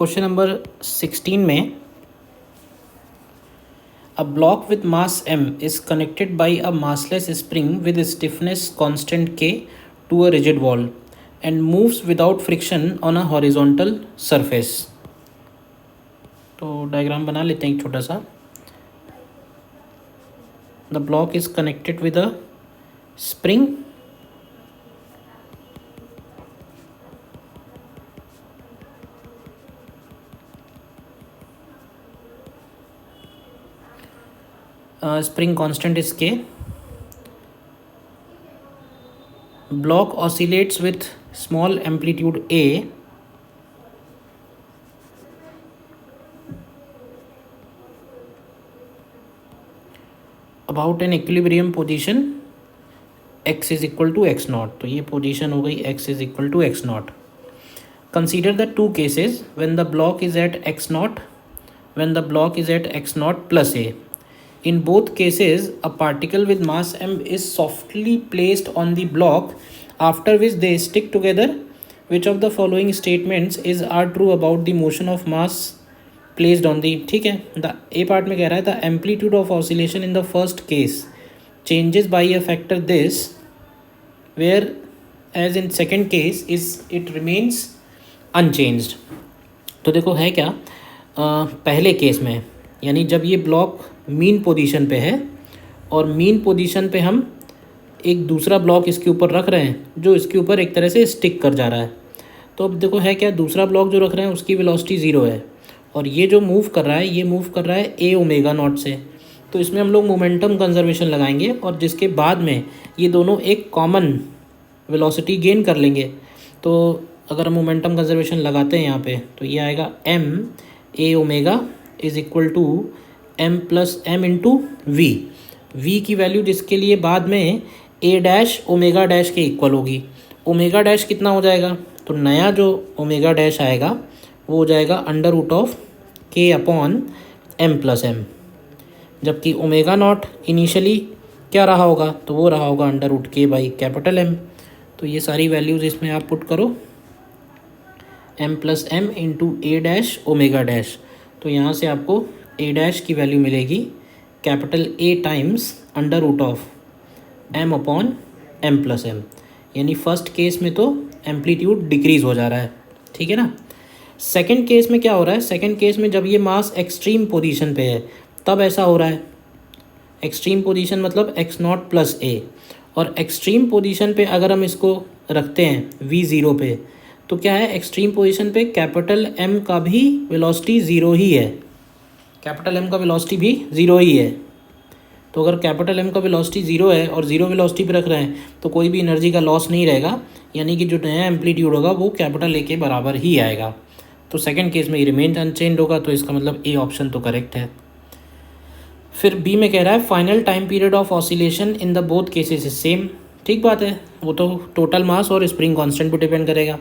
Question number 16 में a block with mass m is connected by a massless spring with stiffness constant k to a rigid wall and moves without friction on a horizontal surface. तो diagram बना लेते हैं एक छोटा सा. The block is connected with a spring spring constant is k. Block oscillates with small amplitude a about an equilibrium position x is equal to x naught. तो ये position हो गई x is equal to x naught. Consider the two cases when the block is at x naught, when the block is at x naught plus a. In both cases, a particle with mass m is softly placed on the block, after which they stick together. Which of the following statements are true about the motion of mass placed on the. ठीक है, the A part में कह रहा है the amplitude of oscillation in the first case changes by a factor this, whereas in second case it remains unchanged. तो देखो है क्या, पहले केस में यानी जब ये ब्लॉक मीन पोजीशन पे है और मीन पोजीशन पे हम एक दूसरा ब्लॉक इसके ऊपर रख रहे हैं जो इसके ऊपर एक तरह से स्टिक कर जा रहा है. तो अब देखो है क्या, दूसरा ब्लॉक जो रख रहे हैं उसकी वेलोसिटी 0 है और ये जो मूव कर रहा है ये मूव कर रहा है ए ओमेगा नॉट से. तो इसमें हम लोग मोमेंटम कंजर्वेशन लगाएंगे और जिसके बाद में ये दोनों एक कॉमन वेलोसिटी गेन कर लेंगे. तो अगर हम मोमेंटम कंजर्वेशन लगाते हैं यहाँ पे तो ये आएगा m a omega is equal to m plus m into V की वैल्यू जिसके लिए बाद में a डैश ओमेगा डैश के इक्वल होगी. ओमेगा डैश कितना हो जाएगा, तो नया जो ओमेगा डैश आएगा वो हो जाएगा under root of k upon m plus m, जबकि ओमेगा नॉट इनिशियली क्या रहा होगा, तो वो रहा होगा under root k by capital M. तो ये सारी वैल्यूज़ इसमें आप पुट करो m plus m into A dash omega dash. तो यहाँ से आपको a डैश की वैल्यू मिलेगी capital A times under root of m upon m plus m. यानी फर्स्ट केस में तो एम्पलीट्यूड डिक्रीज़ हो जा रहा है, ठीक है ना. सेकंड केस में क्या हो रहा है, सेकंड केस में जब ये मास एक्सट्रीम पोजीशन पे है तब ऐसा हो रहा है. एक्सट्रीम पोजीशन मतलब x नॉट प्लस a, और एक्सट्रीम पोजीशन पे अगर हम इसको रखते हैं v0 पे तो क्या है, एक्सट्रीम पोजीशन पे कैपिटल M का भी वेलोसिटी 0 ही है, कैपिटल M का वेलोसिटी भी 0 ही है. तो अगर कैपिटल M का वेलोसिटी 0 है और 0 वेलोसिटी पे रख रहे हैं तो कोई भी एनर्जी का लॉस नहीं रहेगा, यानी कि जो नया एम्पलीट्यूड होगा वो कैपिटल A के बराबर ही आएगा. तो सेकंड केस में ये रिमेन अनचेंज होगा, तो इसका मतलब ए ऑप्शन तो करेक्ट है. फिर बी में कह रहा है final time period of oscillation in the both cases is same. ठीक बात है, वो तो टोटल मास और स्प्रिंग कांस्टेंट पर डिपेंड करेगा.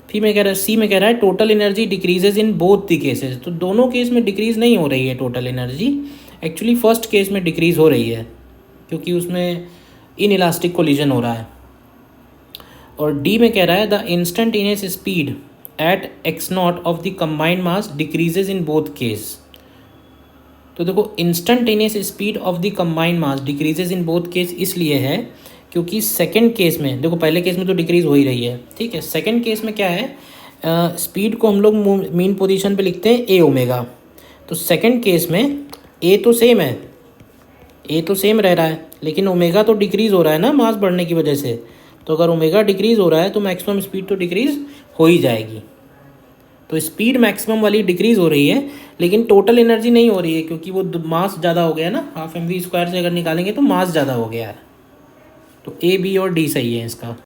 फिर में कह रहा है सी में कह रहा है total energy decreases in both the cases. तो दोनों केस में डिक्रीज नहीं हो रही है total energy, actually first case में डिक्रीज हो रही है क्योंकि उसमें इन इलास्टिक कोलिजन हो रहा है. और डी में कह रहा है the instantaneous speed at x not of the combined mass decreases in both case. तो देखो instantaneous speed of the combined mass decreases in both case इसलिए है क्योंकि सेकंड केस में देखो, पहले केस में तो डिक्रीज हो ही रही है, ठीक है. सेकंड केस में क्या है, स्पीड को हम लोग मीन पोजीशन पे लिखते हैं ए ओमेगा. तो सेकंड केस में ए तो सेम है, ए तो सेम रह रहा है, लेकिन ओमेगा तो डिक्रीज़ हो रहा है ना मास बढ़ने की वजह से. तो अगर ओमेगा डिक्रीज़ हो रहा है तो मैक्सिमम स्पीड तो डिक्रीज़ हो ही जाएगी. तो स्पीड मैक्सिमम वाली डिक्रीज़ हो रही है लेकिन टोटल एनर्जी नहीं हो रही है क्योंकि वो मास ज़्यादा हो गया ना, हाफ mv स्क्वायर से अगर निकालेंगे तो मास ज़्यादा हो गया है. तो ए बी और डी सही है इसका.